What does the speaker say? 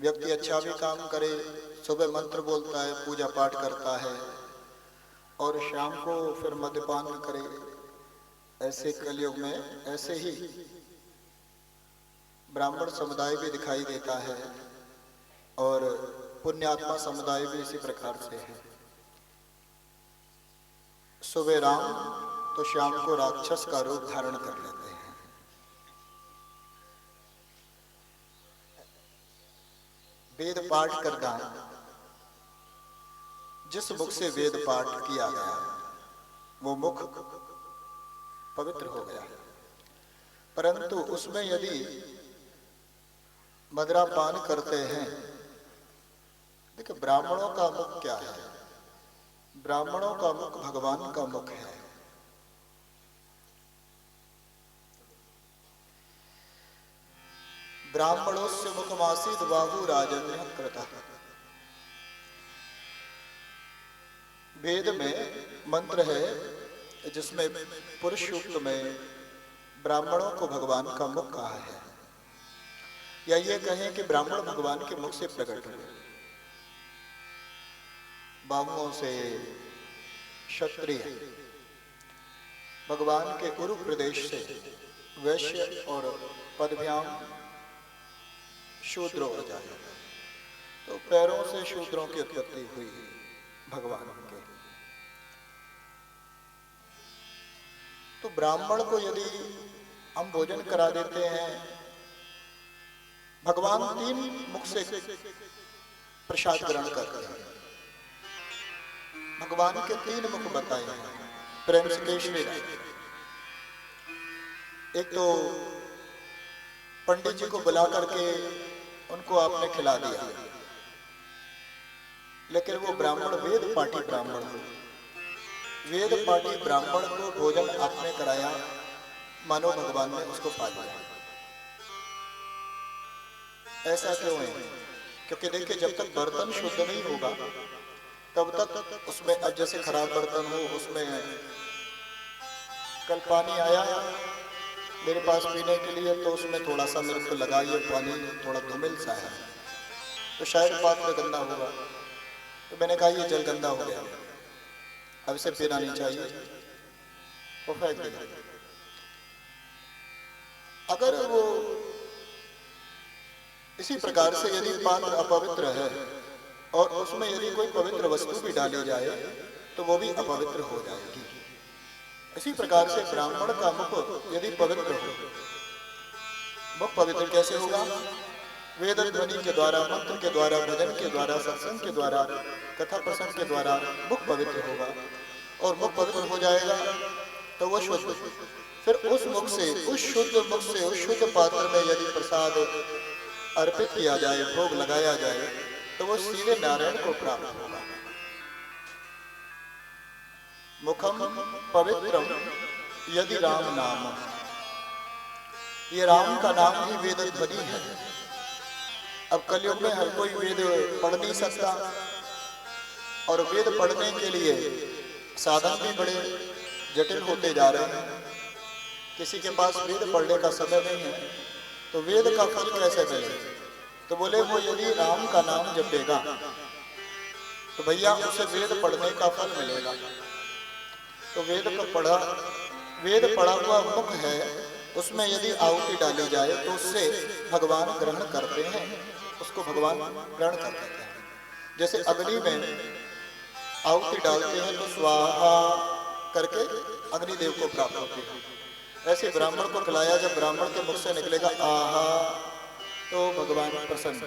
व्यक्ति अच्छा भी काम करे, सुबह मंत्र बोलता है, पूजा पाठ करता है और शाम को फिर मद्यपान करे, ऐसे कलयुग में ऐसे ही ब्राह्मण समुदाय भी दिखाई देता है और पुण्यात्मा समुदाय भी इसी प्रकार से है। सुबह राम तो शाम को राक्षस का रूप धारण कर लेते हैं। वेद पाठ करना, जिस मुख से वेद पाठ किया गया वो मुख पवित्र हो गया, परंतु उसमें यदि मदिरा पान करते हैं, देखिए ब्राह्मणों का मुख क्या है? ब्राह्मणों का मुख भगवान का मुख है। ब्राह्मणोस्य मुखमासीद बाहु राजन्य कृतः। वेद में मंत्र है जिसमें पुरुष सूक्त में ब्राह्मणों को भगवान का मुख कहा है, या ये कहें कि ब्राह्मण भगवान के मुख से प्रकट हुए। बाहुओं से क्षत्रिय, भगवान के उरु प्रदेश से वैश्य और पदभ्याम शूद्र हो जाए, तो पैरों से शूद्रों की उत्पत्ति हुई भगवान के। तो ब्राह्मण को यदि हम भोजन करा देते हैं, भगवान 3 मुख से प्रसाद ग्रहण करते हैं। भगवान के 3 मुख बताए हैं, प्रेम से केशरी। एक तो पंडित जी को बुला करके उनको आपने खिला दिया, लेकिन वो ब्राह्मण वेद पाठी ब्राह्मण हो, वेद पाठी ब्राह्मण को भोजन आपने कराया, मानो भगवान ने उसको पा लिया। ऐसा क्यों है? क्योंकि देखिए जब तक बर्तन शुद्ध नहीं होगा तब तक उसमें, अब जैसे खराब बर्तन हो, उसमें कल पानी आया मेरे पास पीने के लिए, तो उसमें थोड़ा सा मेरे को लगा ये पानी थोड़ा धूमिल सा है, तो शायद पात्र गंदा होगा। तो मैंने कहा ये जल गंदा हो गया, अब इसे पीना नहीं चाहिए, वो फेंक दिया। अगर वो इसी प्रकार से यदि पात्र अपवित्र है और उसमें यदि कोई पवित्र वस्तु भी डाली जाए तो वो भी अपवित्र हो जाएगी। इसी प्रकार से ब्राह्मण का मुख यदि पवित्र हो, मुख पवित्र कैसे होगा? वेद ध्वनि के द्वारा, मंत्र के द्वारा, भजन के द्वारा, सत्संग के द्वारा, कथा प्रसंग के द्वारा मुख पवित्र होगा, और मुख पवित्र हो जाएगा तो वो शुद्ध। फिर उस मुख से, उस शुद्ध मुख से, उस शुद्ध पात्र में यदि प्रसाद अर्पित किया जाए, भोग लगाया जाए, तो वो सीधे नारायण को प्राप्त होगा। मुखम पवित्रम यदि राम नाम, ये राम का नाम ही वेद ध्वनि है। अब कलयुग में हर कोई वेद पढ़ नहीं सकता, और वेद पढ़ने के लिए साधन भी बड़े जटिल होते जा रहे हैं। किसी के पास वेद पढ़ने का समय नहीं है, तो वेद का फल कैसे मिले? तो बोले वो यदि राम का नाम जपेगा तो भैया उसे वेद पढ़ने का फल मिलेगा। तो वेद पढ़ा हुआ मुख है, उसमें यदि आहुति डाली जाए तो उससे भगवान ग्रहण करते हैं, उसको भगवान ग्रहण कर लेते हैं। जैसे अग्नि में आहुति डालते हैं तो स्वाहा करके अग्निदेव को प्राप्त होती है, ऐसे ब्राह्मण को खिलाया, जब ब्राह्मण के मुख से निकलेगा आहा तो भगवान प्रसन्न।